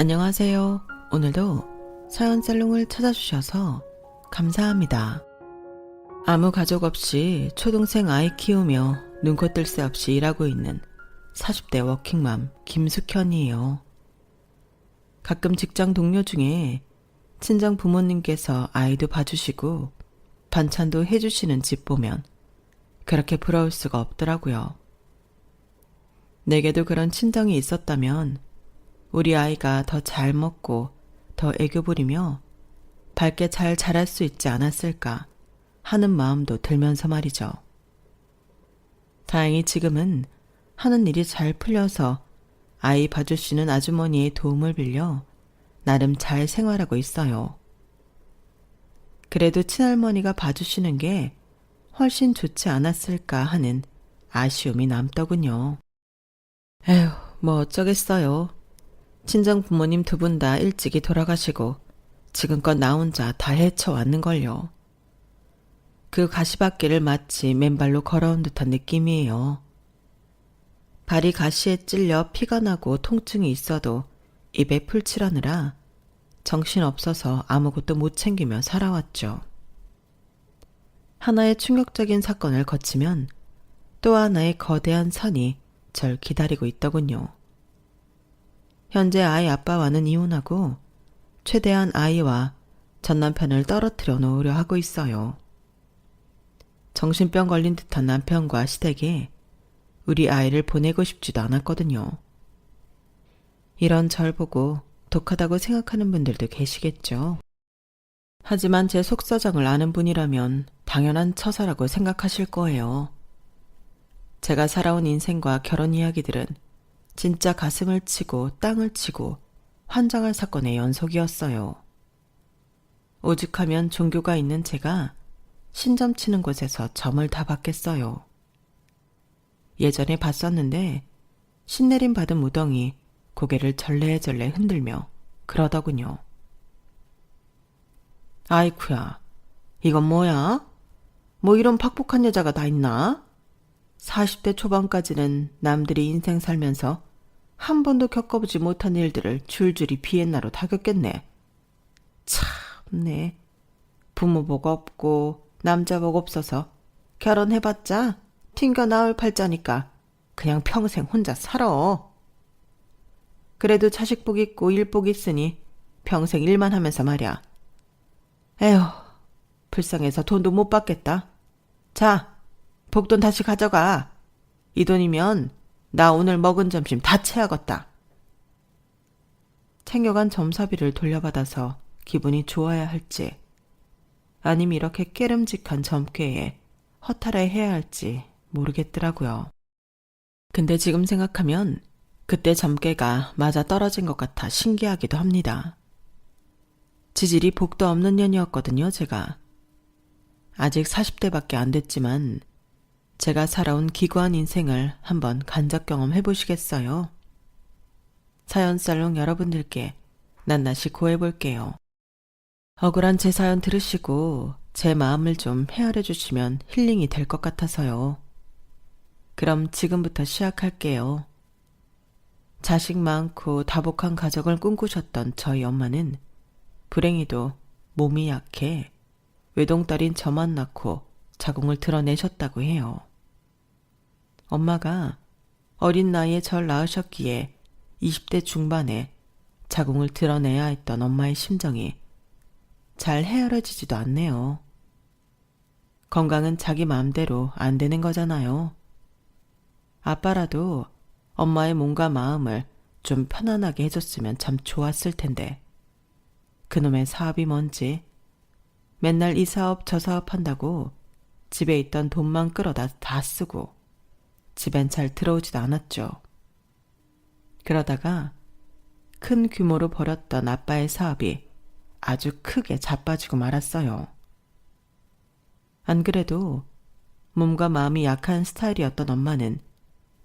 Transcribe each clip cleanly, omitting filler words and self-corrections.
안녕하세요. 오늘도 사연살롱을 찾아주셔서 감사합니다. 아무 가족 없이 초등생 아이 키우며 눈코 뜰 새 없이 일하고 있는 40대 워킹맘 김숙현이에요. 가끔 직장 동료 중에 친정 부모님께서 아이도 봐주시고 반찬도 해주시는 집 보면 그렇게 부러울 수가 없더라고요. 내게도 그런 친정이 있었다면 우리 아이가 더 잘 먹고 더 애교 부리며 밝게 잘 자랄 수 있지 않았을까 하는 마음도 들면서 말이죠. 다행히 지금은 하는 일이 잘 풀려서 아이 봐주시는 아주머니의 도움을 빌려 나름 잘 생활하고 있어요. 그래도 친할머니가 봐주시는 게 훨씬 좋지 않았을까 하는 아쉬움이 남더군요. 에휴, 뭐 어쩌겠어요. 친정 부모님 두 분 다 일찍이 돌아가시고 지금껏 나 혼자 다 헤쳐왔는걸요. 그 가시밭길을 마치 맨발로 걸어온 듯한 느낌이에요. 발이 가시에 찔려 피가 나고 통증이 있어도 입에 풀 칠하느라 정신없어서 아무것도 못 챙기며 살아왔죠. 하나의 충격적인 사건을 거치면 또 하나의 거대한 산이 절 기다리고 있더군요. 현재 아이 아빠와는 이혼하고 최대한 아이와 전 남편을 떨어뜨려 놓으려 하고 있어요. 정신병 걸린 듯한 남편과 시댁에 우리 아이를 보내고 싶지도 않았거든요. 이런 절 보고 독하다고 생각하는 분들도 계시겠죠. 하지만 제 속사정을 아는 분이라면 당연한 처사라고 생각하실 거예요. 제가 살아온 인생과 결혼 이야기들은 진짜 가슴을 치고 땅을 치고 환장할 사건의 연속이었어요. 오죽하면 종교가 있는 제가 신점 치는 곳에서 점을 다 받겠어요. 예전에 봤었는데 신내림 받은 무덩이 고개를 절레절레 흔들며 그러더군요. 아이쿠야, 이건 뭐야? 뭐 이런 팍팍한 여자가 다 있나? 40대 초반까지는 남들이 인생 살면서 한 번도 겪어보지 못한 일들을 줄줄이 비엔나로 다 겪겠네. 참네. 부모 복 없고 남자 복 없어서 결혼해봤자 튕겨 나올 팔자니까 그냥 평생 혼자 살아. 그래도 자식 복 있고 일 복 있으니 평생 일만 하면서 말이야. 에휴, 불쌍해서 돈도 못 받겠다. 자, 복돈 다시 가져가. 이 돈이면 나 오늘 먹은 점심 다 채야겠다. 챙겨간 점사비를 돌려받아서 기분이 좋아야 할지 아니면 이렇게 깨름직한 점괘에 허탈해해야 할지 모르겠더라고요. 근데 지금 생각하면 그때 점괘가 맞아 떨어진 것 같아 신기하기도 합니다. 지질이 복도 없는 년이었거든요, 제가. 아직 40대밖에 안 됐지만 제가 살아온 기구한 인생을 한번 간접 경험해보시겠어요? 사연살롱 여러분들께 낱낱이 고해볼게요. 억울한 제 사연 들으시고 제 마음을 좀 헤아려주시면 힐링이 될 것 같아서요. 그럼 지금부터 시작할게요. 자식 많고 다복한 가정을 꿈꾸셨던 저희 엄마는 불행히도 몸이 약해 외동딸인 저만 낳고 자궁을 드러내셨다고 해요. 엄마가 어린 나이에 절 낳으셨기에 20대 중반에 자궁을 드러내야 했던 엄마의 심정이 잘 헤아려지지도 않네요. 건강은 자기 마음대로 안 되는 거잖아요. 아빠라도 엄마의 몸과 마음을 좀 편안하게 해줬으면 참 좋았을 텐데 그놈의 사업이 뭔지 맨날 이 사업 저 사업 한다고 집에 있던 돈만 끌어다 다 쓰고 집엔 잘 들어오지도 않았죠. 그러다가 큰 규모로 벌였던 아빠의 사업이 아주 크게 자빠지고 말았어요. 안 그래도 몸과 마음이 약한 스타일이었던 엄마는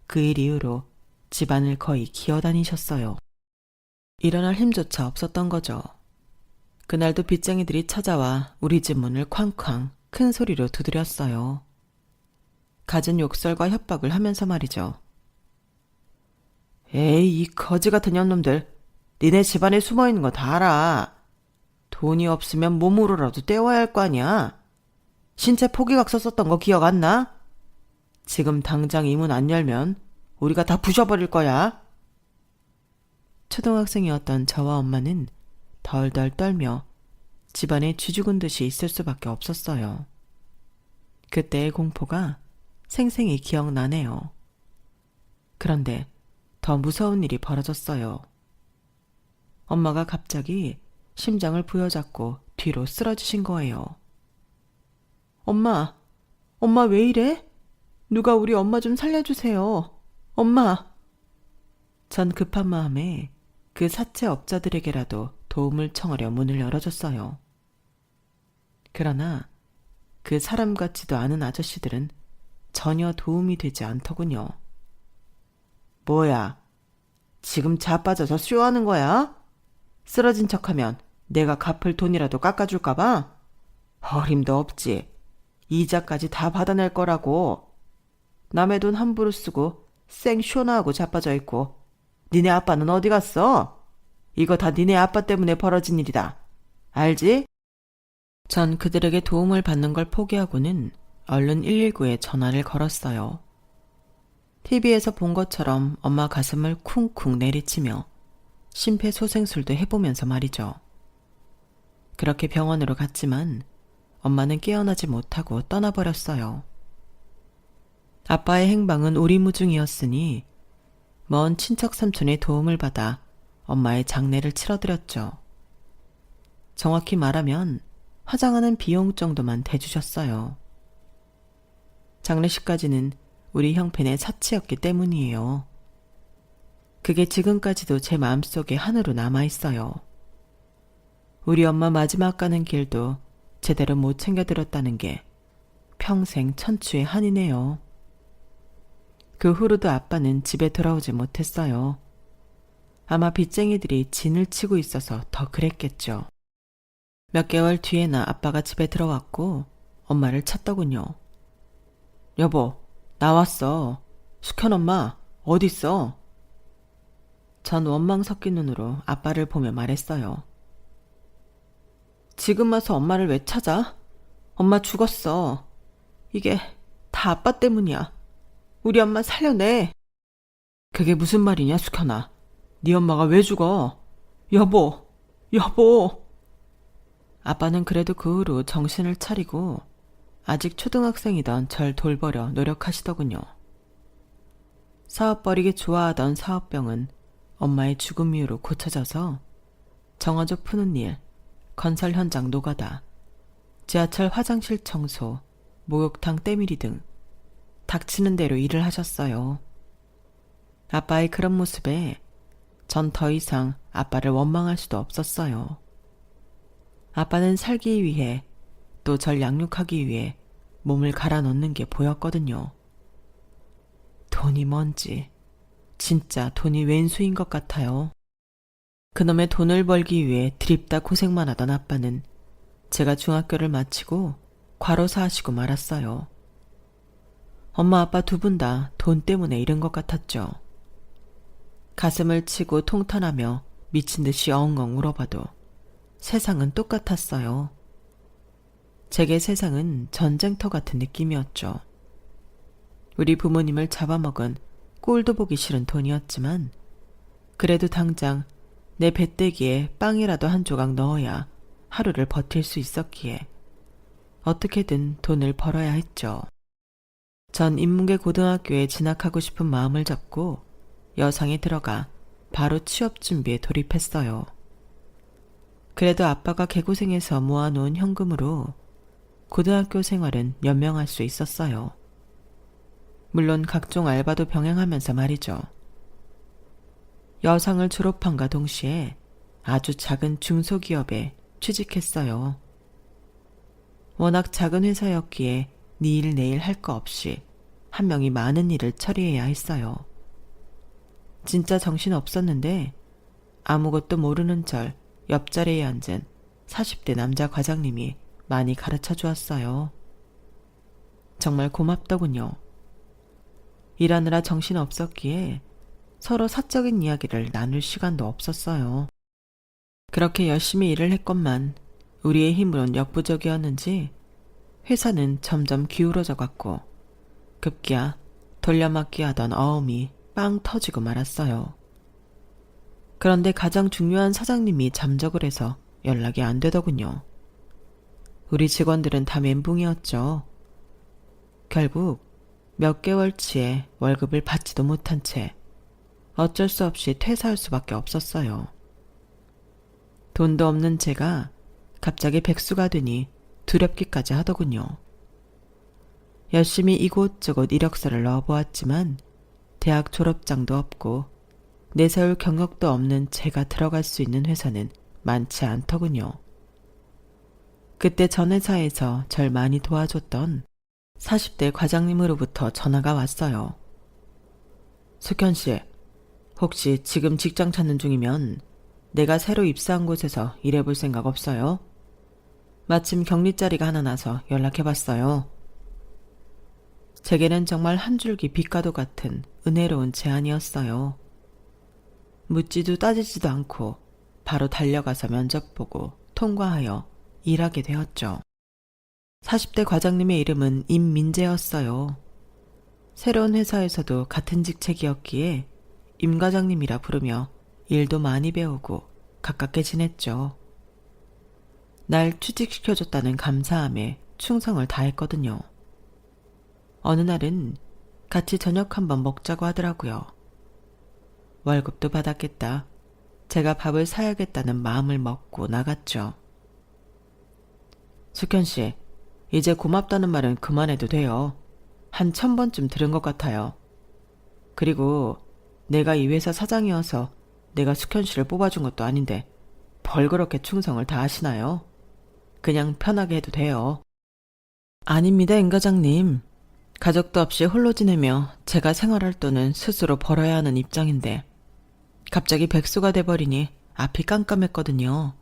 그 일 이후로 집안을 거의 기어다니셨어요. 일어날 힘조차 없었던 거죠. 그날도 빚쟁이들이 찾아와 우리 집 문을 쾅쾅 큰 소리로 두드렸어요. 갖은 욕설과 협박을 하면서 말이죠. 에이, 이 거지 같은 년놈들. 니네 집안에 숨어있는 거 다 알아. 돈이 없으면 몸으로라도 때워야 할 거 아니야. 신체 포기각서 썼던 거 기억 안 나? 지금 당장 이 문 안 열면 우리가 다 부셔버릴 거야. 초등학생이었던 저와 엄마는 덜덜 떨며 집안에 쥐죽은 듯이 있을 수밖에 없었어요. 그때의 공포가 생생히 기억나네요. 그런데 더 무서운 일이 벌어졌어요. 엄마가 갑자기 심장을 부여잡고 뒤로 쓰러지신 거예요. 엄마 왜 이래? 누가 우리 엄마 좀 살려주세요. 엄마! 전 급한 마음에 그 사채업자들에게라도 도움을 청하려 문을 열어줬어요. 그러나 그 사람 같지도 않은 아저씨들은 전혀 도움이 되지 않더군요. 뭐야? 지금 자빠져서 쇼하는 거야? 쓰러진 척하면 내가 갚을 돈이라도 깎아줄까봐? 어림도 없지. 이자까지 다 받아낼 거라고. 남의 돈 함부로 쓰고 쌩 쇼나 하고 자빠져 있고 니네 아빠는 어디 갔어? 이거 다 니네 아빠 때문에 벌어진 일이다. 알지? 전 그들에게 도움을 받는 걸 포기하고는 얼른 119에 전화를 걸었어요. TV에서 본 것처럼 엄마 가슴을 쿵쿵 내리치며 심폐소생술도 해보면서 말이죠. 그렇게 병원으로 갔지만 엄마는 깨어나지 못하고 떠나버렸어요. 아빠의 행방은 오리무중이었으니 먼 친척 삼촌의 도움을 받아 엄마의 장례를 치러드렸죠. 정확히 말하면 화장하는 비용 정도만 대주셨어요. 장례식까지는 우리 형편의 사치였기 때문이에요. 그게 지금까지도 제 마음속에 한으로 남아있어요. 우리 엄마 마지막 가는 길도 제대로 못 챙겨드렸다는 게 평생 천추의 한이네요. 그 후로도 아빠는 집에 돌아오지 못했어요. 아마 빚쟁이들이 진을 치고 있어서 더 그랬겠죠. 몇 개월 뒤에나 아빠가 집에 들어왔고 엄마를 찾더군요. 여보, 나왔어. 숙현 엄마, 어딨어? 전 원망 섞인 눈으로 아빠를 보며 말했어요. 지금 와서 엄마를 왜 찾아? 엄마 죽었어. 이게 다 아빠 때문이야. 우리 엄마 살려내. 그게 무슨 말이냐, 숙현아. 네 엄마가 왜 죽어? 여보. 아빠는 그래도 그 후로 정신을 차리고 아직 초등학생이던 절 돌보려 노력하시더군요. 사업 벌이기 좋아하던 사업병은 엄마의 죽음 이후로 고쳐져서 정화조 푸는 일, 건설 현장 노가다, 지하철 화장실 청소, 목욕탕 때밀이 등 닥치는 대로 일을 하셨어요. 아빠의 그런 모습에 전 더 이상 아빠를 원망할 수도 없었어요. 아빠는 살기 위해 또 절 양육하기 위해 몸을 갈아 넣는 게 보였거든요. 돈이 뭔지 진짜 돈이 왼수인 것 같아요. 그놈의 돈을 벌기 위해 드립다 고생만 하던 아빠는 제가 중학교를 마치고 과로사 하시고 말았어요. 엄마 아빠 두 분 다 돈 때문에 잃은 것 같았죠. 가슴을 치고 통탄하며 미친 듯이 엉엉 울어봐도 세상은 똑같았어요. 제게 세상은 전쟁터 같은 느낌이었죠. 우리 부모님을 잡아먹은 꼴도 보기 싫은 돈이었지만 그래도 당장 내 배때기에 빵이라도 한 조각 넣어야 하루를 버틸 수 있었기에 어떻게든 돈을 벌어야 했죠. 전 인문계 고등학교에 진학하고 싶은 마음을 잡고 여상에 들어가 바로 취업 준비에 돌입했어요. 그래도 아빠가 개고생해서 모아놓은 현금으로 고등학교 생활은 연명할 수 있었어요. 물론 각종 알바도 병행하면서 말이죠. 여상을 졸업함과 동시에 아주 작은 중소기업에 취직했어요. 워낙 작은 회사였기에 니 일 내일 할 거 없이 한 명이 많은 일을 처리해야 했어요. 진짜 정신 없었는데 아무것도 모르는 절 옆자리에 앉은 40대 남자 과장님이 많이 가르쳐 주었어요. 정말 고맙더군요. 일하느라 정신 없었기에 서로 사적인 이야기를 나눌 시간도 없었어요. 그렇게 열심히 일을 했건만 우리의 힘으론 역부족이었는지 회사는 점점 기울어져 갔고 급기야 돌려막기 하던 어음이 빵 터지고 말았어요. 그런데 가장 중요한 사장님이 잠적을 해서 연락이 안 되더군요. 우리 직원들은 다 멘붕이었죠. 결국 몇 개월치의 월급을 받지도 못한 채 어쩔 수 없이 퇴사할 수밖에 없었어요. 돈도 없는 제가 갑자기 백수가 되니 두렵기까지 하더군요. 열심히 이곳저곳 이력서를 넣어보았지만 대학 졸업장도 없고 내세울 경력도 없는 제가 들어갈 수 있는 회사는 많지 않더군요. 그때 전 회사에서 절 많이 도와줬던 40대 과장님으로부터 전화가 왔어요. 숙현 씨, 혹시 지금 직장 찾는 중이면 내가 새로 입사한 곳에서 일해볼 생각 없어요? 마침 격리 자리가 하나 나서 연락해봤어요. 제게는 정말 한 줄기 빛과도 같은 은혜로운 제안이었어요. 묻지도 따지지도 않고 바로 달려가서 면접 보고 통과하여 일하게 되었죠. 40대 과장님의 이름은 임민재였어요. 새로운 회사에서도 같은 직책이었기에 임 과장님이라 부르며 일도 많이 배우고 가깝게 지냈죠. 날 취직시켜줬다는 감사함에 충성을 다했거든요. 어느 날은 같이 저녁 한번 먹자고 하더라고요. 월급도 받았겠다. 제가 밥을 사야겠다는 마음을 먹고 나갔죠. 숙현 씨, 이제 고맙다는 말은 그만해도 돼요. 한 1000번쯤 들은 것 같아요. 그리고 내가 이 회사 사장이어서 내가 숙현 씨를 뽑아준 것도 아닌데 벌 그렇게 충성을 다하시나요? 그냥 편하게 해도 돼요. 아닙니다, 임 과장님. 가족도 없이 홀로 지내며 제가 생활할 돈은 스스로 벌어야 하는 입장인데 갑자기 백수가 돼버리니 앞이 깜깜했거든요.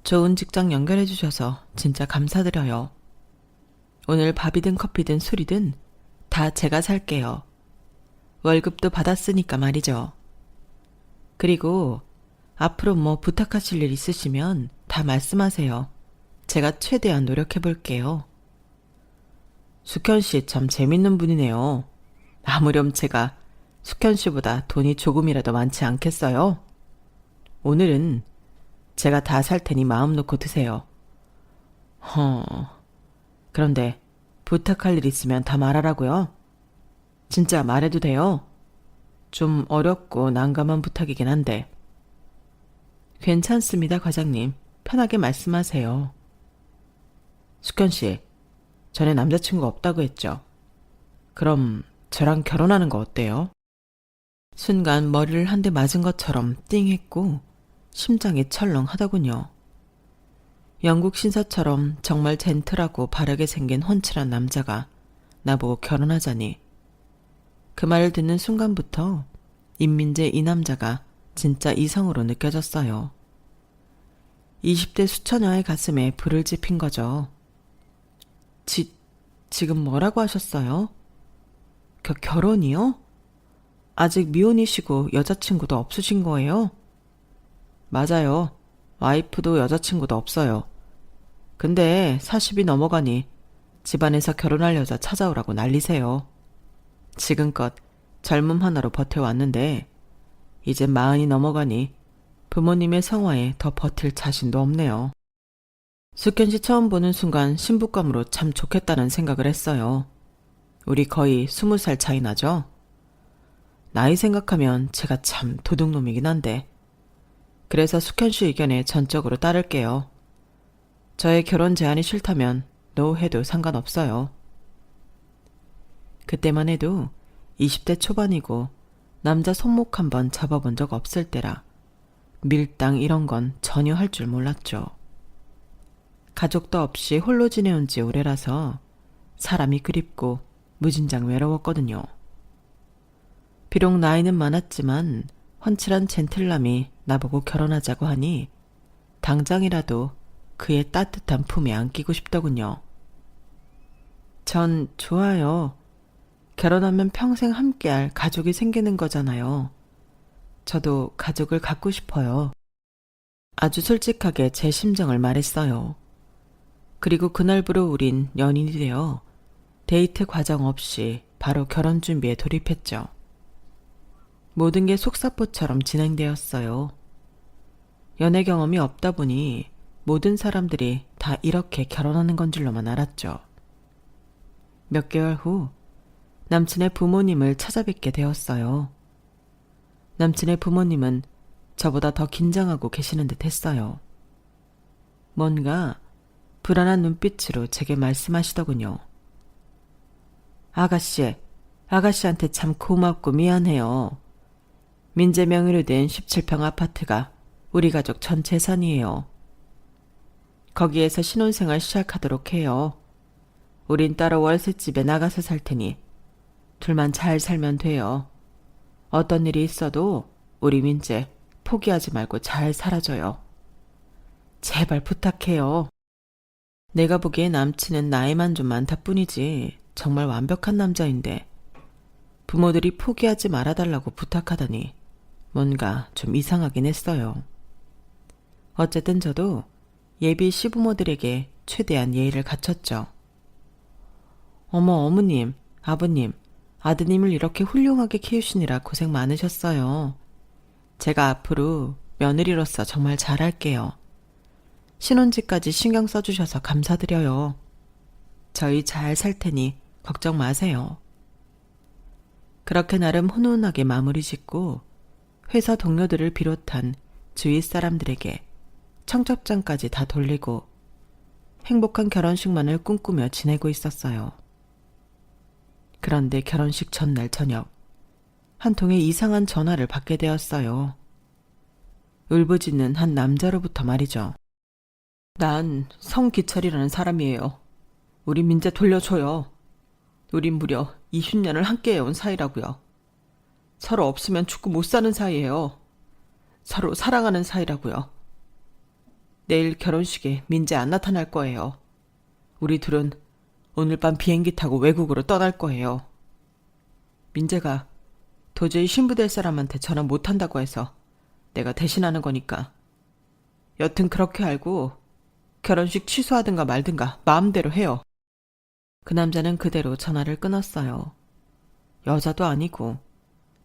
좋은 직장 연결해 주셔서 진짜 감사드려요. 오늘 밥이든 커피든 술이든 다 제가 살게요. 월급도 받았으니까 말이죠. 그리고 앞으로 뭐 부탁하실 일 있으시면 다 말씀하세요. 제가 최대한 노력해 볼게요. 숙현 씨 참 재밌는 분이네요. 아무렴 제가 숙현 씨보다 돈이 조금이라도 많지 않겠어요? 오늘은 제가 다 살 테니 마음 놓고 드세요. 그런데 부탁할 일 있으면 다 말하라고요? 진짜 말해도 돼요? 좀 어렵고 난감한 부탁이긴 한데. 괜찮습니다, 과장님. 편하게 말씀하세요. 숙현 씨, 전에 남자친구 없다고 했죠? 그럼 저랑 결혼하는 거 어때요? 순간 머리를 한 대 맞은 것처럼 띵했고 심장이 철렁하더군요. 영국 신사처럼 정말 젠틀하고 바르게 생긴 훤칠한 남자가 나보고 결혼하자니 그 말을 듣는 순간부터 임민재 이 남자가 진짜 이성으로 느껴졌어요. 20대 수처녀의 가슴에 불을 지핀 거죠. 지금 뭐라고 하셨어요? 결혼이요? 아직 미혼이시고 여자친구도 없으신 거예요? 맞아요. 와이프도 여자친구도 없어요. 근데 40이 넘어가니 집안에서 결혼할 여자 찾아오라고 난리세요. 지금껏 젊음 하나로 버텨왔는데 이제 40이 넘어가니 부모님의 성화에 더 버틸 자신도 없네요. 숙현 씨 처음 보는 순간 신부감으로 참 좋겠다는 생각을 했어요. 우리 거의 20살 차이 나죠? 나이 생각하면 제가 참 도둑놈이긴 한데 그래서 숙현 씨 의견에 전적으로 따를게요. 저의 결혼 제안이 싫다면 노 해도 상관없어요. 그때만 해도 20대 초반이고 남자 손목 한번 잡아본 적 없을 때라 밀당 이런 건 전혀 할 줄 몰랐죠. 가족도 없이 홀로 지내온 지 오래라서 사람이 그립고 무진장 외로웠거든요. 비록 나이는 많았지만 훤칠한 젠틀남이 나보고 결혼하자고 하니 당장이라도 그의 따뜻한 품에 안기고 싶더군요. 전 좋아요. 결혼하면 평생 함께할 가족이 생기는 거잖아요. 저도 가족을 갖고 싶어요. 아주 솔직하게 제 심정을 말했어요. 그리고 그날부로 우린 연인이 되어 데이트 과정 없이 바로 결혼 준비에 돌입했죠. 모든 게 속사포처럼 진행되었어요. 연애 경험이 없다 보니 모든 사람들이 다 이렇게 결혼하는 건 줄로만 알았죠. 몇 개월 후 남친의 부모님을 찾아뵙게 되었어요. 남친의 부모님은 저보다 더 긴장하고 계시는 듯 했어요. 뭔가 불안한 눈빛으로 제게 말씀하시더군요. 아가씨한테 참 고맙고 미안해요. 민재 명의로 된 17평 아파트가 우리 가족 전 재산이에요. 거기에서 신혼생활 시작하도록 해요. 우린 따로 월세집에 나가서 살 테니 둘만 잘 살면 돼요. 어떤 일이 있어도 우리 민재 포기하지 말고 잘 살아줘요. 제발 부탁해요. 내가 보기에 남친은 나이만 좀 많다 뿐이지 정말 완벽한 남자인데 부모들이 포기하지 말아달라고 부탁하다니 뭔가 좀 이상하긴 했어요. 어쨌든 저도 예비 시부모들에게 최대한 예의를 갖췄죠. 어머, 어머님, 아버님, 아드님을 이렇게 훌륭하게 키우시느라 고생 많으셨어요. 제가 앞으로 며느리로서 정말 잘할게요. 신혼집까지 신경 써주셔서 감사드려요. 저희 잘 살 테니 걱정 마세요. 그렇게 나름 훈훈하게 마무리 짓고 회사 동료들을 비롯한 주위 사람들에게 청첩장까지 다 돌리고 행복한 결혼식만을 꿈꾸며 지내고 있었어요. 그런데 결혼식 전날 저녁 한 통의 이상한 전화를 받게 되었어요. 울부짖는 한 남자로부터 말이죠. 난 성기철이라는 사람이에요. 우리 민재 돌려줘요. 우린 무려 20년을 함께 해온 사이라고요. 서로 없으면 죽고 못 사는 사이예요. 서로 사랑하는 사이라고요. 내일 결혼식에 민재 안 나타날 거예요. 우리 둘은 오늘 밤 비행기 타고 외국으로 떠날 거예요. 민재가 도저히 신부 될 사람한테 전화 못한다고 해서 내가 대신하는 거니까. 여튼 그렇게 알고 결혼식 취소하든가 말든가 마음대로 해요. 그 남자는 그대로 전화를 끊었어요. 여자도 아니고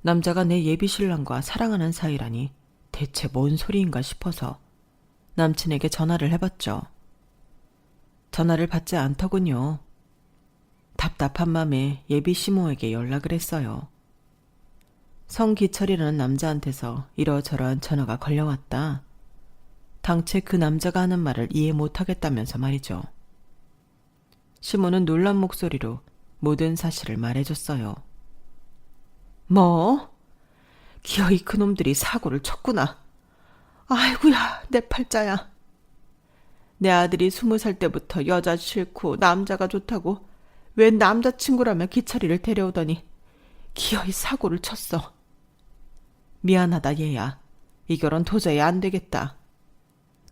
남자가 내 예비 신랑과 사랑하는 사이라니 대체 뭔 소리인가 싶어서 남친에게 전화를 해봤죠. 전화를 받지 않더군요. 답답한 맘에 예비 시모에게 연락을 했어요. 성기철이라는 남자한테서 이러저러한 전화가 걸려왔다. 당최 그 남자가 하는 말을 이해 못하겠다면서 말이죠. 시모는 놀란 목소리로 모든 사실을 말해줬어요. 뭐? 기어이 그놈들이 사고를 쳤구나. 아이고야, 내 팔자야. 내 아들이 20살 때부터 여자 싫고 남자가 좋다고 웬 남자친구라며 기철이를 데려오더니 기어이 사고를 쳤어. 미안하다 얘야. 이 결혼 도저히 안 되겠다.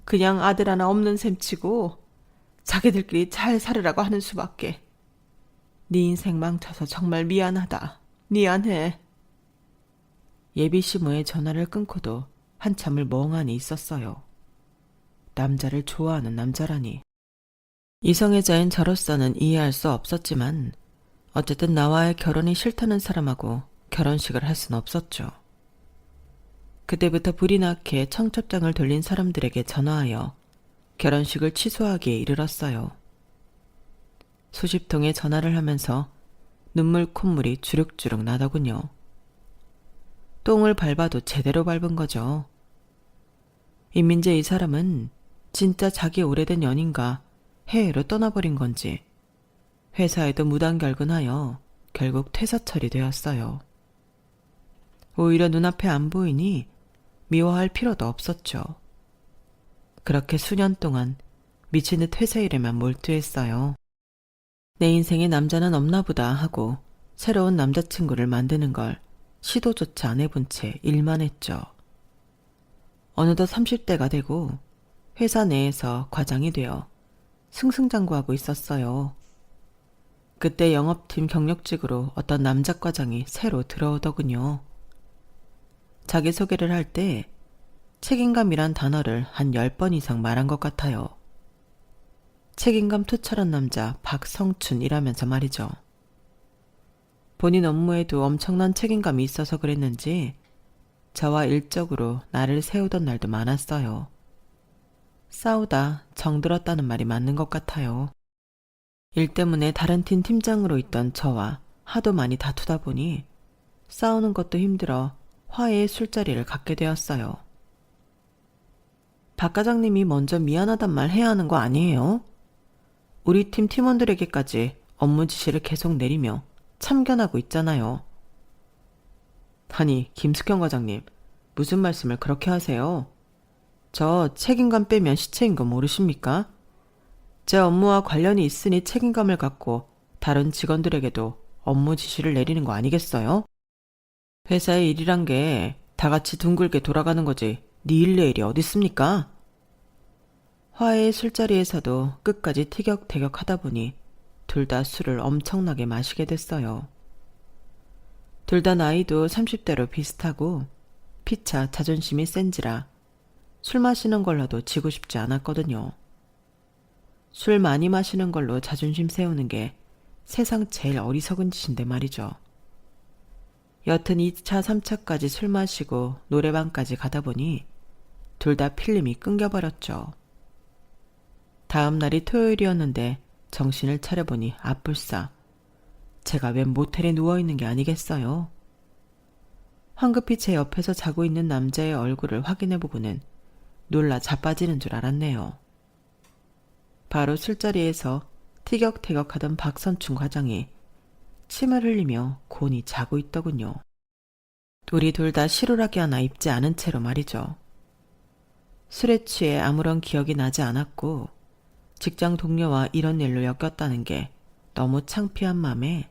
그냥 아들 하나 없는 셈 치고 자기들끼리 잘 살으라고 하는 수밖에. 네 인생 망쳐서 정말 미안하다. 미안해. 예비 시모의 전화를 끊고도 한참을 멍하니 있었어요. 남자를 좋아하는 남자라니. 이성애자인 저로서는 이해할 수 없었지만 어쨌든 나와의 결혼이 싫다는 사람하고 결혼식을 할 순 없었죠. 그때부터 불이 나게 청첩장을 돌린 사람들에게 전화하여 결혼식을 취소하기에 이르렀어요. 수십 통의 전화를 하면서 눈물 콧물이 주룩주룩 나더군요. 똥을 밟아도 제대로 밟은 거죠. 임민재 이 사람은 진짜 자기 오래된 연인과 해외로 떠나버린 건지 회사에도 무단결근하여 결국 퇴사 처리되었어요. 오히려 눈앞에 안 보이니 미워할 필요도 없었죠. 그렇게 수년 동안 미친 듯 회사 일에만 몰두했어요. 내 인생에 남자는 없나 보다 하고 새로운 남자친구를 만드는 걸 시도조차 안 해본 채 일만 했죠. 어느덧 30대가 되고 회사 내에서 과장이 되어 승승장구하고 있었어요. 그때 영업팀 경력직으로 어떤 남자 과장이 새로 들어오더군요. 자기소개를 할 때 책임감이란 단어를 한 10번 이상 말한 것 같아요. 책임감 투철한 남자 박성춘이라면서 말이죠. 본인 업무에도 엄청난 책임감이 있어서 그랬는지 저와 일적으로 나를 세우던 날도 많았어요. 싸우다 정들었다는 말이 맞는 것 같아요. 일 때문에 다른 팀 팀장으로 있던 저와 하도 많이 다투다 보니 싸우는 것도 힘들어 화해의 술자리를 갖게 되었어요. 박 과장님이 먼저 미안하단 말 해야 하는 거 아니에요? 우리 팀 팀원들에게까지 업무 지시를 계속 내리며 참견하고 있잖아요. 아니, 김숙현 과장님, 무슨 말씀을 그렇게 하세요? 저 책임감 빼면 시체인 거 모르십니까? 제 업무와 관련이 있으니 책임감을 갖고 다른 직원들에게도 업무 지시를 내리는 거 아니겠어요? 회사의 일이란 게 다 같이 둥글게 돌아가는 거지 네 일 내 일이 어딨습니까? 화해의 술자리에서도 끝까지 티격태격 하다 보니 둘 다 술을 엄청나게 마시게 됐어요. 둘 다 나이도 30대로 비슷하고 피차 자존심이 센지라 술 마시는 걸로도 지고 싶지 않았거든요. 술 많이 마시는 걸로 자존심 세우는 게 세상 제일 어리석은 짓인데 말이죠. 여튼 2차, 3차까지 술 마시고 노래방까지 가다 보니 둘 다 필름이 끊겨버렸죠. 다음 날이 토요일이었는데 정신을 차려보니 아뿔싸. 제가 웬 모텔에 누워있는 게 아니겠어요. 황급히 제 옆에서 자고 있는 남자의 얼굴을 확인해보고는 놀라 자빠지는 줄 알았네요. 바로 술자리에서 티격태격하던 박선춘 과장이 침을 흘리며 곤히 자고 있더군요. 우리 둘 다 실오라기 하나 입지 않은 채로 말이죠. 술에 취해 아무런 기억이 나지 않았고 직장 동료와 이런 일로 엮였다는 게 너무 창피한 맘에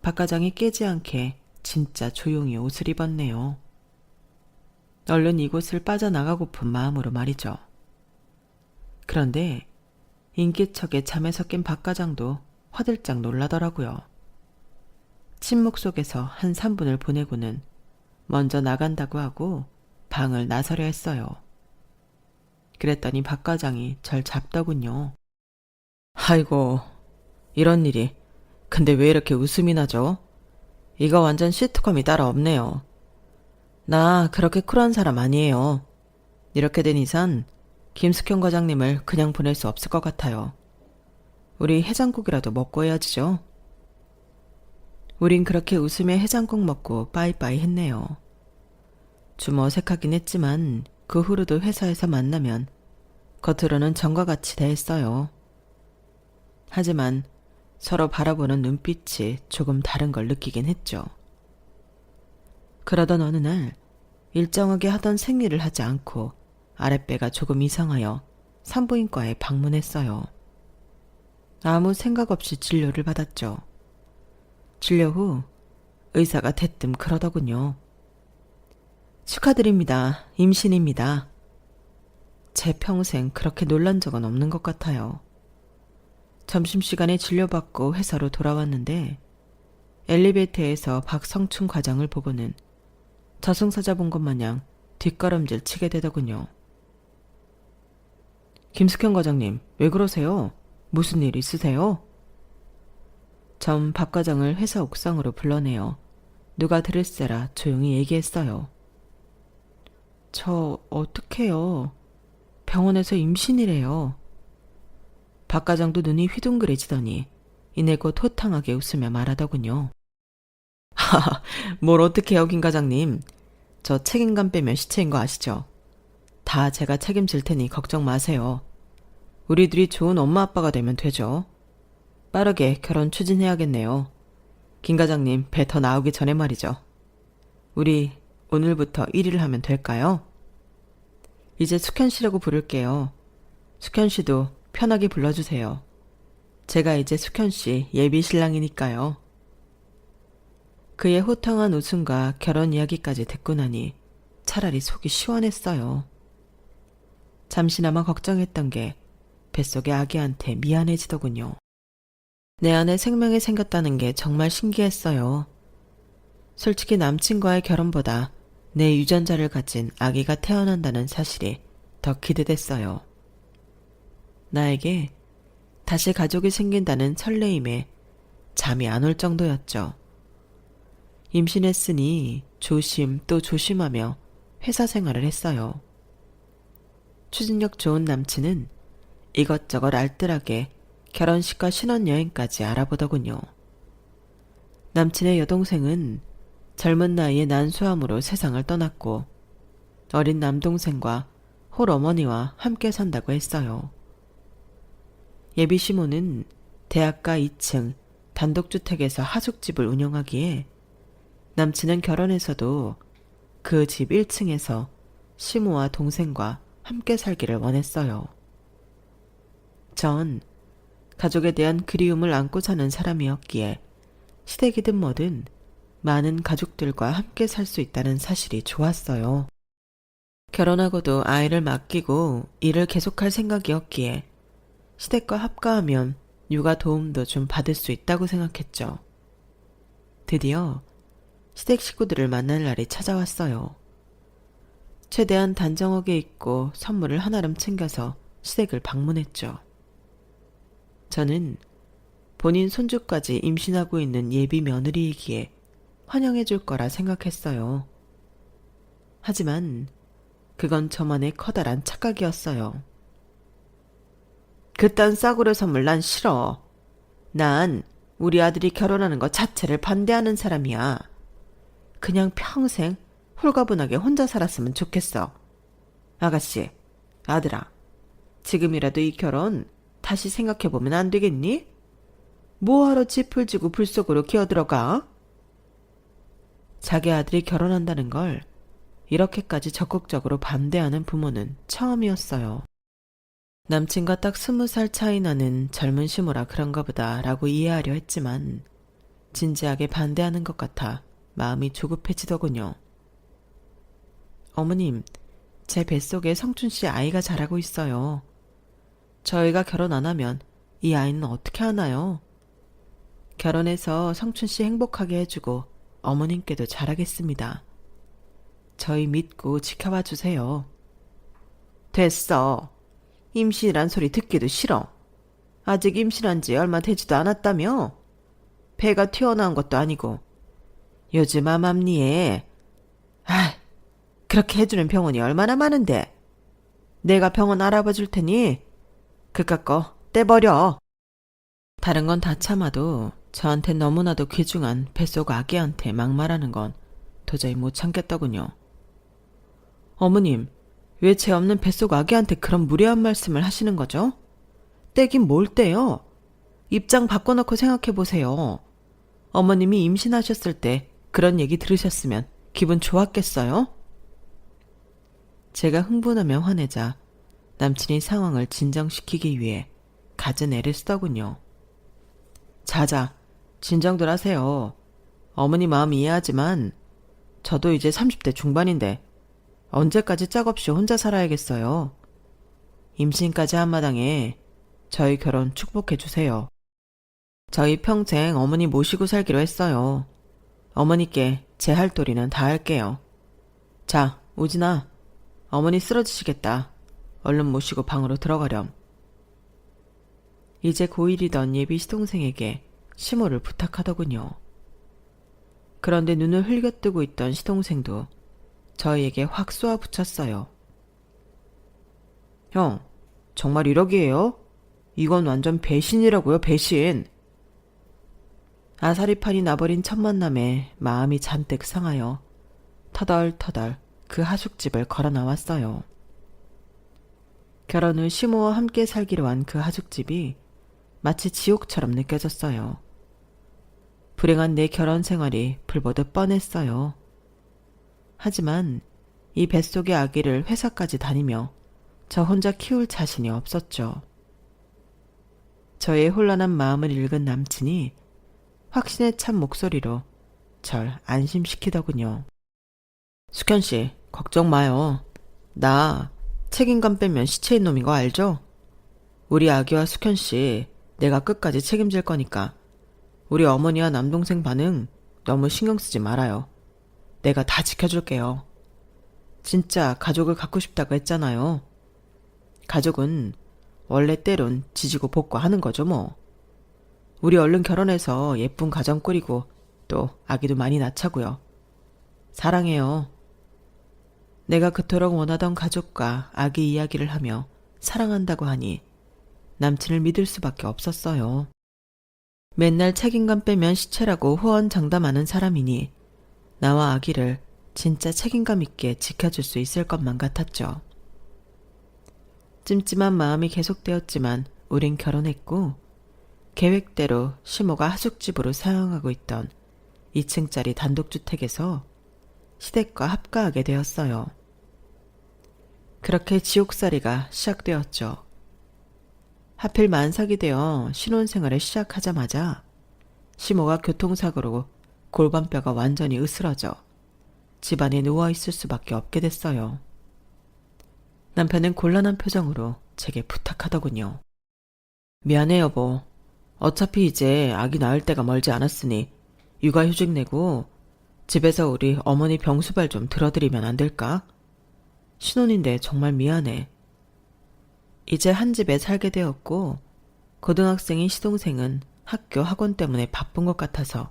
박 과장이 깨지 않게 진짜 조용히 옷을 입었네요. 얼른 이곳을 빠져나가고픈 마음으로 말이죠. 그런데 인기척에 잠에서 깬 박 과장도 화들짝 놀라더라고요. 침묵 속에서 한 3분을 보내고는 먼저 나간다고 하고 방을 나서려 했어요. 그랬더니 박 과장이 절 잡더군요. 아이고, 이런 일이. 근데 왜 이렇게 웃음이 나죠? 이거 완전 시트콤이 따로 없네요. 나 그렇게 쿨한 사람 아니에요. 이렇게 된 이상 김숙현 과장님을 그냥 보낼 수 없을 것 같아요. 우리 해장국이라도 먹고 해야지죠. 우린 그렇게 웃으며 해장국 먹고 빠이빠이 했네요. 좀 어색하긴 했지만 그 후로도 회사에서 만나면 겉으로는 전과 같이 대했어요. 하지만 서로 바라보는 눈빛이 조금 다른 걸 느끼긴 했죠. 그러던 어느 날 일정하게 하던 생리를 하지 않고 아랫배가 조금 이상하여 산부인과에 방문했어요. 아무 생각 없이 진료를 받았죠. 진료 후 의사가 대뜸 그러더군요. 축하드립니다. 임신입니다. 제 평생 그렇게 놀란 적은 없는 것 같아요. 점심시간에 진료받고 회사로 돌아왔는데 엘리베이터에서 박성춘 과장을 보고는 저승사자 본 것 마냥 뒷걸음질 치게 되더군요. 김숙현 과장님, 왜 그러세요? 무슨 일 있으세요? 전 박 과장을 회사 옥상으로 불러내어 누가 들을세라 조용히 얘기했어요. 저 어떡해요. 병원에서 임신이래요. 박 과장도 눈이 휘둥그레지더니 이내 곧 호탕하게 웃으며 말하더군요. 하하, 뭘 어떡해요, 김 과장님. 저 책임감 빼면 시체인 거 아시죠? 다 제가 책임질 테니 걱정 마세요. 우리들이 좋은 엄마 아빠가 되면 되죠. 빠르게 결혼 추진해야겠네요. 김 과장님 배 더 나오기 전에 말이죠. 우리 오늘부터 1위를 하면 될까요? 이제 숙현 씨라고 부를게요. 숙현 씨도 편하게 불러주세요. 제가 이제 숙현 씨 예비 신랑이니까요. 그의 호탕한 웃음과 결혼 이야기까지 듣고 나니 차라리 속이 시원했어요. 잠시나마 걱정했던 게 뱃속의 아기한테 미안해지더군요. 내 안에 생명이 생겼다는 게 정말 신기했어요. 솔직히 남친과의 결혼보다 내 유전자를 가진 아기가 태어난다는 사실이 더 기대됐어요. 나에게 다시 가족이 생긴다는 설레임에 잠이 안 올 정도였죠. 임신했으니 조심 또 조심하며 회사 생활을 했어요. 추진력 좋은 남친은 이것저것 알뜰하게 결혼식과 신혼여행까지 알아보더군요. 남친의 여동생은 젊은 나이에 난소암으로 세상을 떠났고 어린 남동생과 홀어머니와 함께 산다고 했어요. 예비 시모는 대학가 2층 단독주택에서 하숙집을 운영하기에 남친은 결혼해서도 그 집 1층에서 시모와 동생과 함께 살기를 원했어요. 전 가족에 대한 그리움을 안고 사는 사람이었기에 시댁이든 뭐든 많은 가족들과 함께 살 수 있다는 사실이 좋았어요. 결혼하고도 아이를 맡기고 일을 계속할 생각이었기에 시댁과 합가하면 육아 도움도 좀 받을 수 있다고 생각했죠. 드디어 시댁 식구들을 만날 날이 찾아왔어요. 최대한 단정하게 입고 선물을 하나름 챙겨서 시댁을 방문했죠. 저는 본인 손주까지 임신하고 있는 예비 며느리이기에 환영해 줄 거라 생각했어요. 하지만 그건 저만의 커다란 착각이었어요. 그딴 싸구려 선물 난 싫어. 난 우리 아들이 결혼하는 것 자체를 반대하는 사람이야. 그냥 평생 홀가분하게 혼자 살았으면 좋겠어. 아가씨, 아들아, 지금이라도 이 결혼 다시 생각해보면 안 되겠니? 뭐하러 짚을 지고 불 속으로 기어들어가? 자기 아들이 결혼한다는 걸 이렇게까지 적극적으로 반대하는 부모는 처음이었어요. 남친과 딱 20살 차이 나는 젊은 시모라 그런가 보다 라고 이해하려 했지만 진지하게 반대하는 것 같아 마음이 조급해지더군요. 어머님, 제 뱃속에 성춘씨 아이가 자라고 있어요. 저희가 결혼 안 하면 이 아이는 어떻게 하나요? 결혼해서 성춘씨 행복하게 해주고 어머님께도 잘하겠습니다. 저희 믿고 지켜봐 주세요. 됐어. 임신이란 소리 듣기도 싫어. 아직 임신한 지 얼마 되지도 않았다며? 배가 튀어나온 것도 아니고. 요즘 암암리에 그렇게 해주는 병원이 얼마나 많은데. 내가 병원 알아봐 줄 테니 그깟 거 떼버려. 다른 건 다 참아도 저한테 너무나도 귀중한 뱃속 아기한테 막말하는 건 도저히 못 참겠더군요. 어머님, 왜 제 없는 뱃속 아기한테 그런 무례한 말씀을 하시는 거죠? 떼긴 뭘 떼요? 입장 바꿔놓고 생각해보세요. 어머님이 임신하셨을 때 그런 얘기 들으셨으면 기분 좋았겠어요? 제가 흥분하며 화내자 남친이 상황을 진정시키기 위해 갖은 애를 쓰더군요. 자자, 진정들 하세요. 어머니 마음 이해하지만 저도 이제 30대 중반인데 언제까지 짝없이 혼자 살아야겠어요. 임신까지 한 마당에 저희 결혼 축복해 주세요. 저희 평생 어머니 모시고 살기로 했어요. 어머니께 제 할 도리는 다 할게요. 자, 우진아, 어머니 쓰러지시겠다. 얼른 모시고 방으로 들어가렴. 이제 고1이던 예비 시동생에게 시모를 부탁하더군요. 그런데 눈을 흘겨뜨고 있던 시동생도 저희에게 확 쏘아붙였어요. 형, 정말 1억이에요? 이건 완전 배신이라고요, 배신. 아사리판이 나버린 첫 만남에 마음이 잔뜩 상하여 터덜터덜 그 하숙집을 걸어 나왔어요. 결혼 후 시모와 함께 살기로 한 그 하숙집이 마치 지옥처럼 느껴졌어요. 불행한 내 결혼 생활이 불보듯 뻔했어요. 하지만 이 뱃속의 아기를 회사까지 다니며 저 혼자 키울 자신이 없었죠. 저의 혼란한 마음을 읽은 남친이 확신에 찬 목소리로 절 안심시키더군요. 수현씨, 걱정 마요. 나 책임감 빼면 시체인 놈인 거 알죠? 우리 아기와 수현씨 내가 끝까지 책임질 거니까 우리 어머니와 남동생 반응 너무 신경 쓰지 말아요. 내가 다 지켜줄게요. 진짜 가족을 갖고 싶다고 했잖아요. 가족은 원래 때론 지지고 볶고 하는 거죠 뭐. 우리 얼른 결혼해서 예쁜 가정 꾸리고 또 아기도 많이 낳자고요. 사랑해요. 내가 그토록 원하던 가족과 아기 이야기를 하며 사랑한다고 하니 남친을 믿을 수밖에 없었어요. 맨날 책임감 빼면 시체라고 호언장담하는 사람이니 나와 아기를 진짜 책임감 있게 지켜줄 수 있을 것만 같았죠. 찜찜한 마음이 계속되었지만 우린 결혼했고 계획대로 시모가 하숙집으로 사용하고 있던 2층짜리 단독주택에서 시댁과 합가하게 되었어요. 그렇게 지옥살이가 시작되었죠. 하필 만삭이 되어 신혼생활을 시작하자마자 시모가 교통사고로 골반뼈가 완전히 으스러져 집안에 누워있을 수밖에 없게 됐어요. 남편은 곤란한 표정으로 제게 부탁하더군요. 미안해 여보. 어차피 이제 아기 낳을 때가 멀지 않았으니 육아휴직 내고 집에서 우리 어머니 병수발 좀 들어드리면 안 될까? 신혼인데 정말 미안해. 이제 한 집에 살게 되었고 고등학생인 시동생은 학교 학원 때문에 바쁜 것 같아서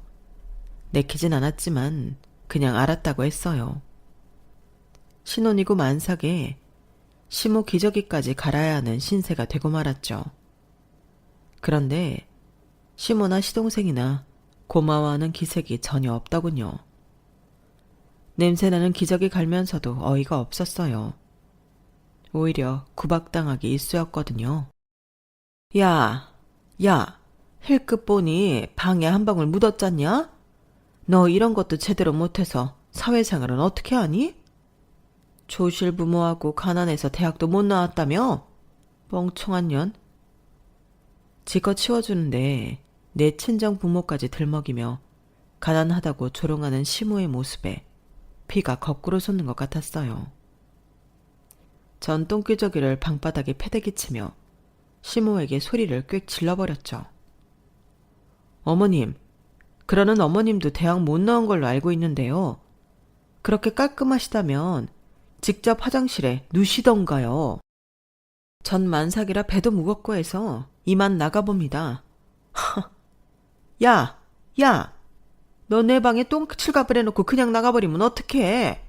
내키진 않았지만 그냥 알았다고 했어요. 신혼이고 만삭에 시모 기저귀까지 갈아야 하는 신세가 되고 말았죠. 그런데 시모나 시동생이나 고마워하는 기색이 전혀 없더군요. 냄새나는 기저귀 갈면서도 어이가 없었어요. 오히려 구박당하기 일쑤였거든요. 야, 힐끗 보니 방에 한 방울 묻었잖냐? 너 이런 것도 제대로 못해서 사회생활은 어떻게 하니? 조실부모하고 가난해서 대학도 못 나왔다며? 멍청한 년. 지껏 치워주는데 내 친정 부모까지 들먹이며 가난하다고 조롱하는 시모의 모습에 피가 거꾸로 솟는 것 같았어요. 전 똥기저귀를 방바닥에 패대기치며 시모에게 소리를 꽥 질러버렸죠. 어머님, 그러는 어머님도 대학 못 나온 걸로 알고 있는데요. 그렇게 깔끔하시다면 직접 화장실에 누시던가요. 전 만삭이라 배도 무겁고 해서 이만 나가봅니다. 야! 너 내 방에 똥칠갑을 해놓고 그냥 나가버리면 어떡해?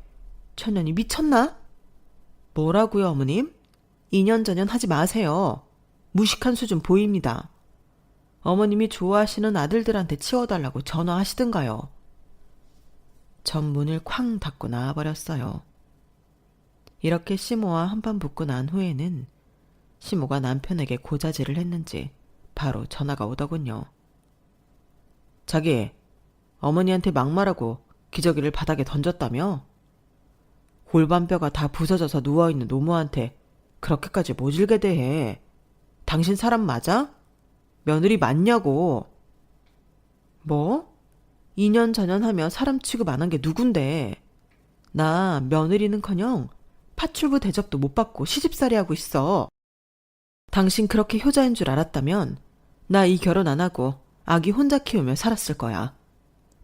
천년이 미쳤나? 뭐라고요, 어머님? 2년 전년 하지 마세요. 무식한 수준 보입니다. 어머님이 좋아하시는 아들들한테 치워달라고 전화하시든가요. 전 문을 쾅 닫고 나와버렸어요. 이렇게 시모와 한판 붙고 난 후에는 시모가 남편에게 고자질을 했는지 바로 전화가 오더군요. 자기, 어머니한테 막말하고 기저귀를 바닥에 던졌다며? 골반뼈가 다 부서져서 누워있는 노모한테 그렇게까지 모질게 대해. 당신 사람 맞아? 며느리 맞냐고. 뭐? 2년 전연하며 사람 취급 안 한 게 누군데. 나 며느리는커녕 파출부 대접도 못 받고 시집살이 하고 있어. 당신 그렇게 효자인 줄 알았다면 나 이 결혼 안 하고 아기 혼자 키우며 살았을 거야.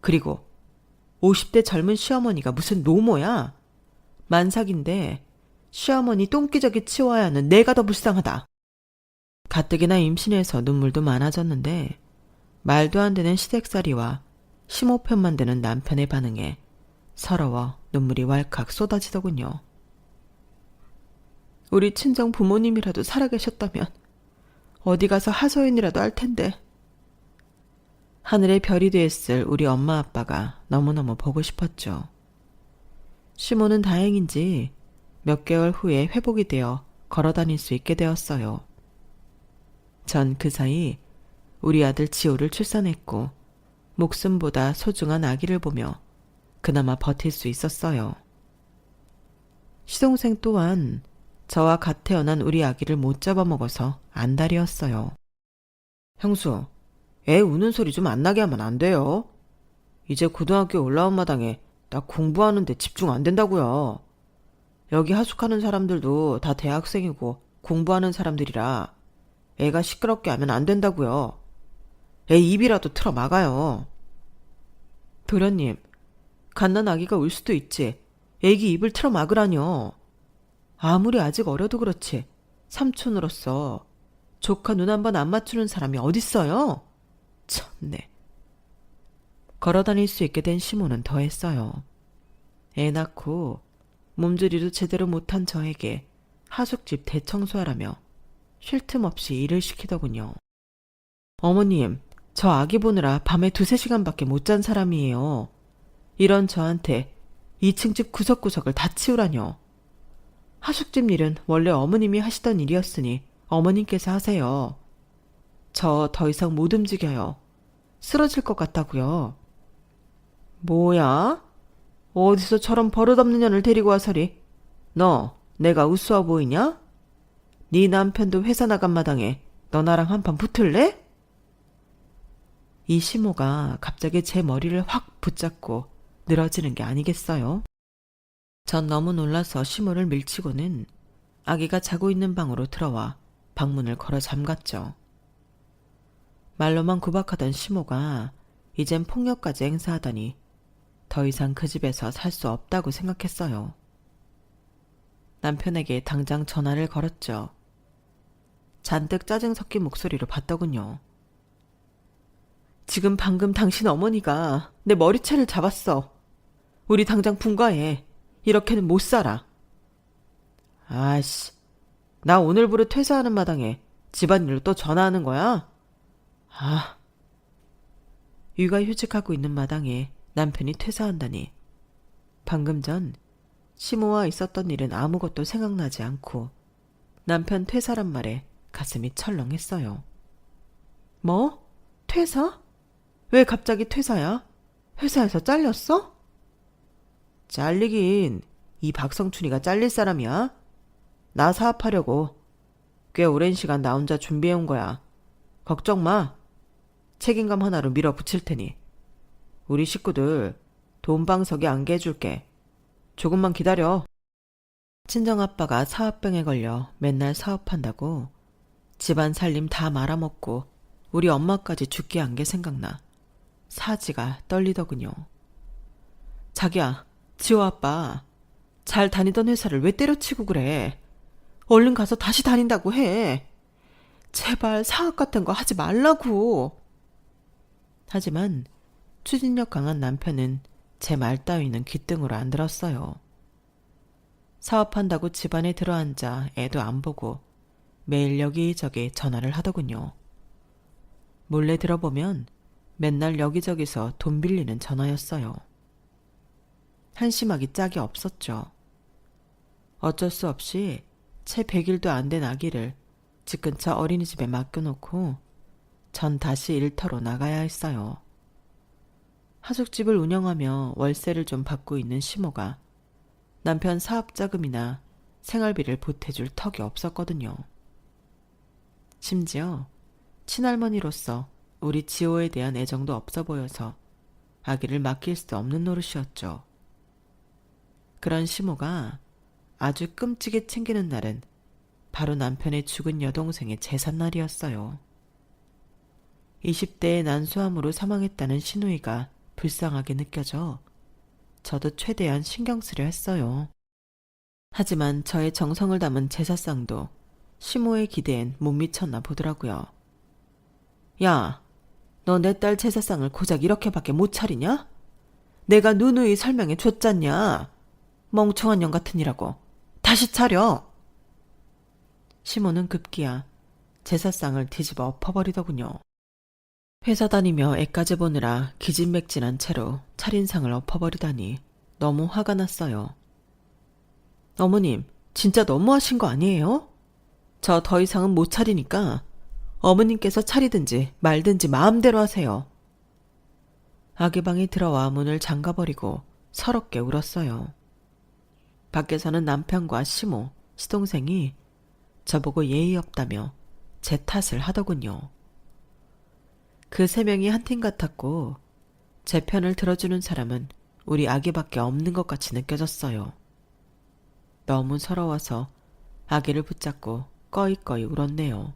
그리고 50대 젊은 시어머니가 무슨 노모야? 만삭인데 시어머니 똥기저귀 치워야 하는 내가 더 불쌍하다. 가뜩이나 임신해서 눈물도 많아졌는데 말도 안 되는 시댁살이와 시모 편만 드는 남편의 반응에 서러워 눈물이 왈칵 쏟아지더군요. 우리 친정 부모님이라도 살아계셨다면 어디 가서 하소연이라도 할 텐데. 하늘의 별이 되었을 우리 엄마 아빠가 너무너무 보고 싶었죠. 시모는 다행인지 몇 개월 후에 회복이 되어 걸어다닐 수 있게 되었어요. 전 그 사이 우리 아들 지호를 출산했고 목숨보다 소중한 아기를 보며 그나마 버틸 수 있었어요. 시동생 또한 저와 갓 태어난 우리 아기를 못 잡아먹어서 안달이었어요. 형수, 애 우는 소리 좀 안 나게 하면 안 돼요. 이제 고등학교 올라온 마당에 나 공부하는데 집중 안 된다고요. 여기 하숙하는 사람들도 다 대학생이고 공부하는 사람들이라 애가 시끄럽게 하면 안 된다고요. 애 입이라도 틀어 막아요. 도련님, 갓난 아기가 울 수도 있지. 애기 입을 틀어 막으라뇨. 아무리 아직 어려도 그렇지 삼촌으로서 조카 눈 한 번 안 맞추는 사람이 어딨어요? 참네. 걸어다닐 수 있게 된 시모는 더했어요. 애 낳고 몸조리도 제대로 못한 저에게 하숙집 대청소하라며 쉴 틈 없이 일을 시키더군요. 어머님, 저 아기 보느라 밤에 2~3시간밖에 못 잔 사람이에요. 이런 저한테 2층 집 구석구석을 다 치우라뇨. 하숙집 일은 원래 어머님이 하시던 일이었으니 어머님께서 하세요. 저 더 이상 못 움직여요. 쓰러질 것 같다고요. 뭐야? 어디서 저런 버릇없는 년을 데리고 와서리? 너 내가 우스워 보이냐? 네 남편도 회사 나간 마당에 너 나랑 한판 붙을래? 이 시모가 갑자기 제 머리를 확 붙잡고 늘어지는 게 아니겠어요? 전 너무 놀라서 시모를 밀치고는 아기가 자고 있는 방으로 들어와 방문을 걸어 잠갔죠. 말로만 구박하던 시모가 이젠 폭력까지 행사하다니 더 이상 그 집에서 살 수 없다고 생각했어요. 남편에게 당장 전화를 걸었죠. 잔뜩 짜증 섞인 목소리로 받더군요. 지금 방금 당신 어머니가 내 머리채를 잡았어. 우리 당장 분가해. 이렇게는 못 살아. 아씨, 나 오늘부로 퇴사하는 마당에 집안일로 또 전화하는 거야? 아. 육아휴직하고 있는 마당에 남편이 퇴사한다니. 방금 전 시모와 있었던 일은 아무것도 생각나지 않고 남편 퇴사란 말에 가슴이 철렁했어요. 뭐? 퇴사? 왜 갑자기 퇴사야? 회사에서 잘렸어? 잘리긴 이 박성춘이가 잘릴 사람이야? 나 사업하려고 꽤 오랜 시간 나 혼자 준비해온 거야. 걱정 마. 책임감 하나로 밀어붙일 테니. 우리 식구들 돈방석에 안게 해줄게. 조금만 기다려. 친정아빠가 사업병에 걸려 맨날 사업한다고 집안 살림 다 말아먹고 우리 엄마까지 죽게 한 게 생각나 사지가 떨리더군요. 자기야, 지호 아빠 잘 다니던 회사를 왜 때려치고 그래. 얼른 가서 다시 다닌다고 해. 제발 사업 같은 거 하지 말라고. 하지만 추진력 강한 남편은 제 말 따위는 귓등으로 안 들었어요. 사업한다고 집안에 들어앉아 애도 안 보고 매일 여기저기 전화를 하더군요. 몰래 들어보면 맨날 여기저기서 돈 빌리는 전화였어요. 한심하기 짝이 없었죠. 어쩔 수 없이 채 100일도 안 된 아기를 집 근처 어린이집에 맡겨놓고 전 다시 일터로 나가야 했어요. 하숙집을 운영하며 월세를 좀 받고 있는 시모가 남편 사업자금이나 생활비를 보태줄 턱이 없었거든요. 심지어 친할머니로서 우리 지호에 대한 애정도 없어 보여서 아기를 맡길 수 없는 노릇이었죠. 그런 시모가 아주 끔찍이 챙기는 날은 바로 남편의 죽은 여동생의 제삿날이었어요. 20대에 난소암으로 사망했다는 시누이가 불쌍하게 느껴져 저도 최대한 신경 쓰려 했어요. 하지만 저의 정성을 담은 제사상도 시모의 기대엔 못 미쳤나 보더라고요. 야, 너 내 딸 제사상을 고작 이렇게밖에 못 차리냐? 내가 누누이 설명해 줬잖냐. 멍청한 년 같으니라고. 다시 차려. 시모는 급기야 제사상을 뒤집어 엎어버리더군요. 회사 다니며 애까지 보느라 기진맥진한 채로 차린상을 엎어버리다니 너무 화가 났어요. 어머님, 진짜 너무하신 거 아니에요? 저 더 이상은 못 차리니까 어머님께서 차리든지 말든지 마음대로 하세요. 아기 방에 들어와 문을 잠가버리고 서럽게 울었어요. 밖에서는 남편과 시모, 시동생이 저보고 예의 없다며 제 탓을 하더군요. 그 3명이 한 팀 같았고 제 편을 들어주는 사람은 우리 아기밖에 없는 것 같이 느껴졌어요. 너무 서러워서 아기를 붙잡고 꺼이꺼이 울었네요.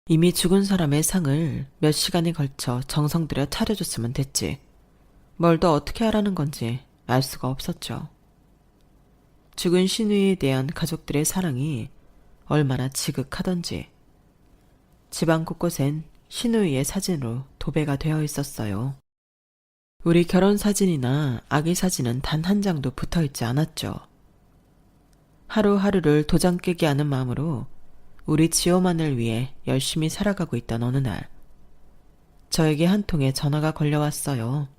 이미 죽은 사람의 상을 몇 시간에 걸쳐 정성 들여 차려줬으면 됐지. 뭘 더 어떻게 하라는 건지 알 수가 없었죠. 죽은 신우이에 대한 가족들의 사랑이 얼마나 지극하던지 집안 곳곳엔 신우이의 사진으로 도배가 되어 있었어요. 우리 결혼 사진이나 아기 사진은 단 한 장도 붙어 있지 않았죠. 하루하루를 도장 깨게 하는 마음으로 우리 지호만을 위해 열심히 살아가고 있던 어느 날, 저에게 한 통의 전화가 걸려왔어요.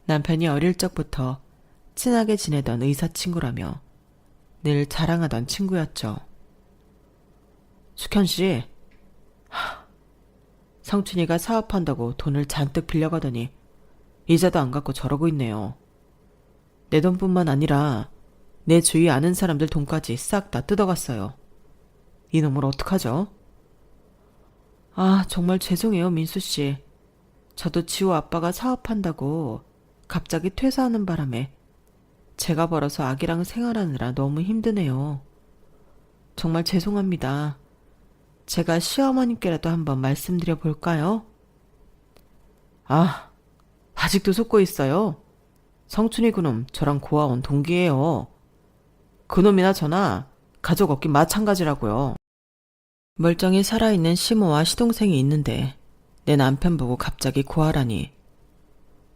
남편이 어릴 적부터 친하게 지내던 의사 친구라며 늘 자랑하던 친구였죠. 숙현 씨, 성춘이가 사업한다고 돈을 잔뜩 빌려가더니 이자도 안 갚고 저러고 있네요. 내 돈뿐만 아니라 내 주위 아는 사람들 돈까지 싹 다 뜯어갔어요. 이놈을 어떡하죠? 아, 정말 죄송해요, 민수 씨. 저도 지호 아빠가 사업한다고 갑자기 퇴사하는 바람에 제가 벌어서 아기랑 생활하느라 너무 힘드네요. 정말 죄송합니다. 제가 시어머님께라도 한번 말씀드려 볼까요? 아, 아직도 속고 있어요. 성춘이 그놈 저랑 고아원 동기예요. 그놈이나 저나 가족 없긴 마찬가지라고요. 멀쩡히 살아있는 시모와 시동생이 있는데 내 남편 보고 갑자기 고아라니.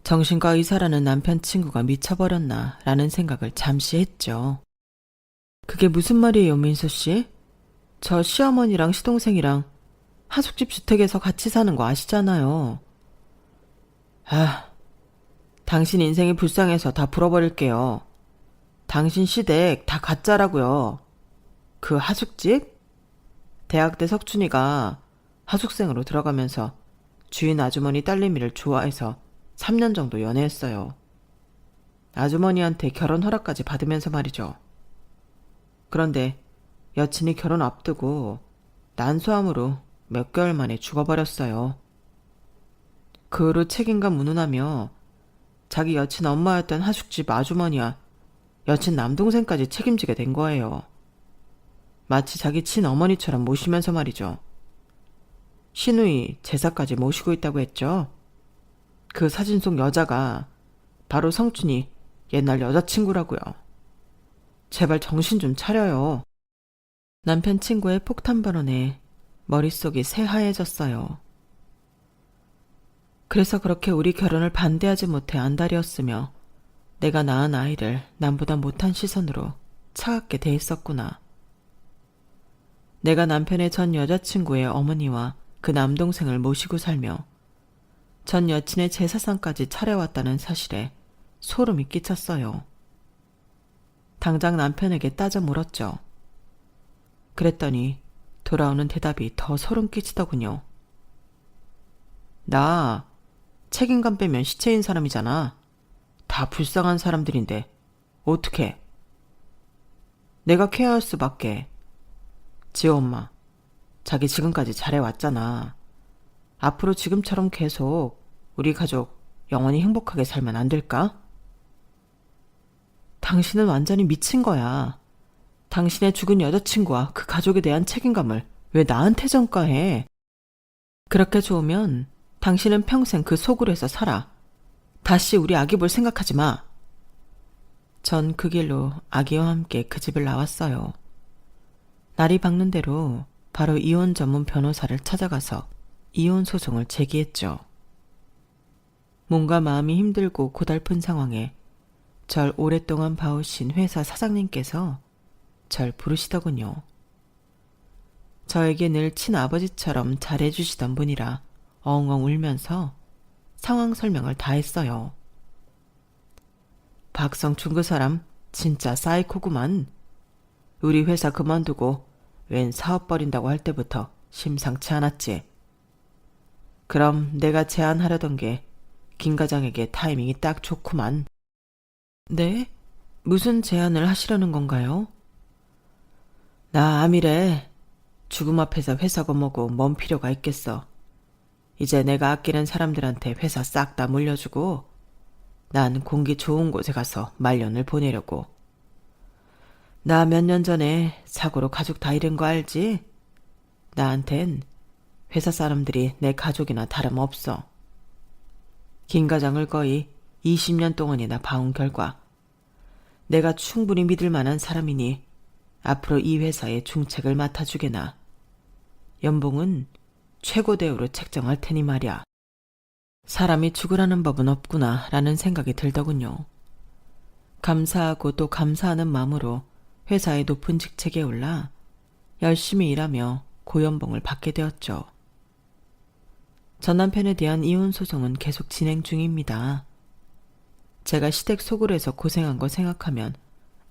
정신과 의사라는 남편 친구가 미쳐버렸나 라는 생각을 잠시 했죠. 그게 무슨 말이에요, 민수 씨? 저 시어머니랑 시동생이랑 하숙집 주택에서 같이 사는 거 아시잖아요. 아, 당신 인생이 불쌍해서 다 풀어버릴게요. 당신 시댁 다 가짜라고요. 그 하숙집? 대학 때 석춘이가 하숙생으로 들어가면서 주인 아주머니 딸내미를 좋아해서 3년 정도 연애했어요. 아주머니한테 결혼 허락까지 받으면서 말이죠. 그런데 여친이 결혼 앞두고 난소암으로 몇 개월 만에 죽어버렸어요. 그 후로 책임감 운운하며 자기 여친 엄마였던 하숙집 아주머니와 여친 남동생까지 책임지게 된 거예요. 마치 자기 친어머니처럼 모시면서 말이죠. 신우이 제사까지 모시고 있다고 했죠. 그 사진 속 여자가 바로 성춘이 옛날 여자친구라고요. 제발 정신 좀 차려요. 남편 친구의 폭탄 발언에 머릿속이 새하얘졌어요. 그래서 그렇게 우리 결혼을 반대하지 못해 안달이었으며 내가 낳은 아이를 남보다 못한 시선으로 차갑게 대했었구나. 내가 남편의 전 여자친구의 어머니와 그 남동생을 모시고 살며 전 여친의 제사상까지 차려왔다는 사실에 소름이 끼쳤어요. 당장 남편에게 따져 물었죠. 그랬더니 돌아오는 대답이 더 소름 끼치더군요. 나 책임감 빼면 시체인 사람이잖아. 다 불쌍한 사람들인데 어떡해. 내가 케어할 수밖에. 지호 엄마, 자기 지금까지 잘해왔잖아. 앞으로 지금처럼 계속 우리 가족 영원히 행복하게 살면 안 될까? 당신은 완전히 미친 거야. 당신의 죽은 여자친구와 그 가족에 대한 책임감을 왜 나한테 전가해? 그렇게 좋으면 당신은 평생 그 속으로에서 살아. 다시 우리 아기 볼 생각하지 마. 전 그 길로 아기와 함께 그 집을 나왔어요. 날이 밝는 대로 바로 이혼 전문 변호사를 찾아가서 이혼 소송을 제기했죠. 몸과 마음이 힘들고 고달픈 상황에 절 오랫동안 봐오신 회사 사장님께서 절 부르시더군요. 저에게 늘 친아버지처럼 잘해주시던 분이라 엉엉 울면서 상황 설명을 다 했어요. 박성춘 그 사람 진짜 사이코구만. 우리 회사 그만두고 웬 사업 벌인다고 할 때부터 심상치 않았지. 그럼 내가 제안하려던 게 김 과장에게 타이밍이 딱 좋구만. 네? 무슨 제안을 하시려는 건가요? 나 암이래. 죽음 앞에서 회사고 뭐고 뭔 필요가 있겠어. 이제 내가 아끼는 사람들한테 회사 싹 다 물려주고 난 공기 좋은 곳에 가서 말년을 보내려고. 나 몇 년 전에 사고로 가족 다 잃은 거 알지? 나한텐 회사 사람들이 내 가족이나 다름없어. 김 과장을 거의 20년 동안이나 봐온 결과 내가 충분히 믿을 만한 사람이니 앞으로 이 회사의 중책을 맡아주게나. 연봉은 최고 대우로 책정할 테니 말이야. 사람이 죽으라는 법은 없구나 라는 생각이 들더군요. 감사하고 또 감사하는 마음으로 회사의 높은 직책에 올라 열심히 일하며 고연봉을 받게 되었죠. 전 남편에 대한 이혼 소송은 계속 진행 중입니다. 제가 시댁 소굴에서 고생한 거 생각하면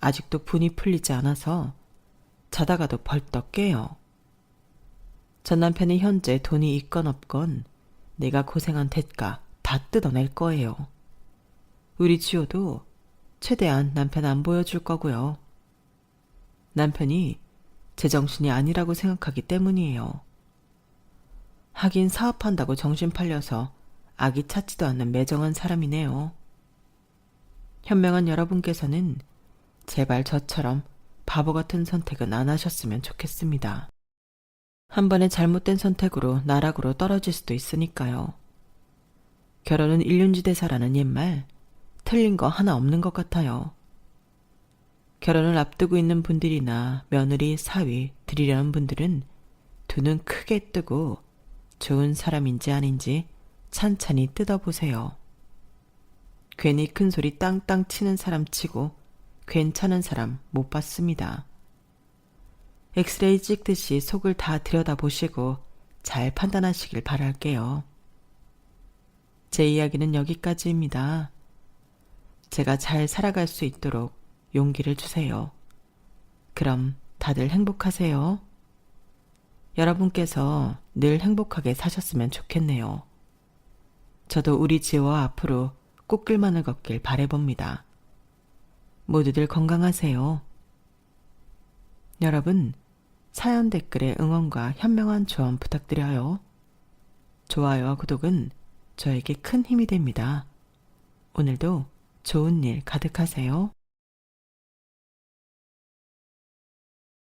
아직도 분이 풀리지 않아서 자다가도 벌떡 깨요. 전 남편이 현재 돈이 있건 없건 내가 고생한 대가 다 뜯어낼 거예요. 우리 지호도 최대한 남편 안 보여줄 거고요. 남편이 제정신이 아니라고 생각하기 때문이에요. 하긴 사업한다고 정신 팔려서 아기 찾지도 않는 매정한 사람이네요. 현명한 여러분께서는 제발 저처럼 바보 같은 선택은 안 하셨으면 좋겠습니다. 한 번의 잘못된 선택으로 나락으로 떨어질 수도 있으니까요. 결혼은 일륜지대사라는 옛말, 틀린 거 하나 없는 것 같아요. 결혼을 앞두고 있는 분들이나 며느리, 사위 드리려는 분들은 두 눈 크게 뜨고 좋은 사람인지 아닌지 찬찬히 뜯어보세요. 괜히 큰 소리 땅땅 치는 사람 치고 괜찮은 사람 못 봤습니다. 엑스레이 찍듯이 속을 다 들여다보시고 잘 판단하시길 바랄게요. 제 이야기는 여기까지입니다. 제가 잘 살아갈 수 있도록 용기를 주세요. 그럼 다들 행복하세요. 여러분께서 늘 행복하게 사셨으면 좋겠네요. 저도 우리 지호와 앞으로 꽃길만을 걷길 바라봅니다. 모두들 건강하세요. 여러분, 사연 댓글에 응원과 현명한 조언 부탁드려요. 좋아요와 구독은 저에게 큰 힘이 됩니다. 오늘도 좋은 일 가득하세요.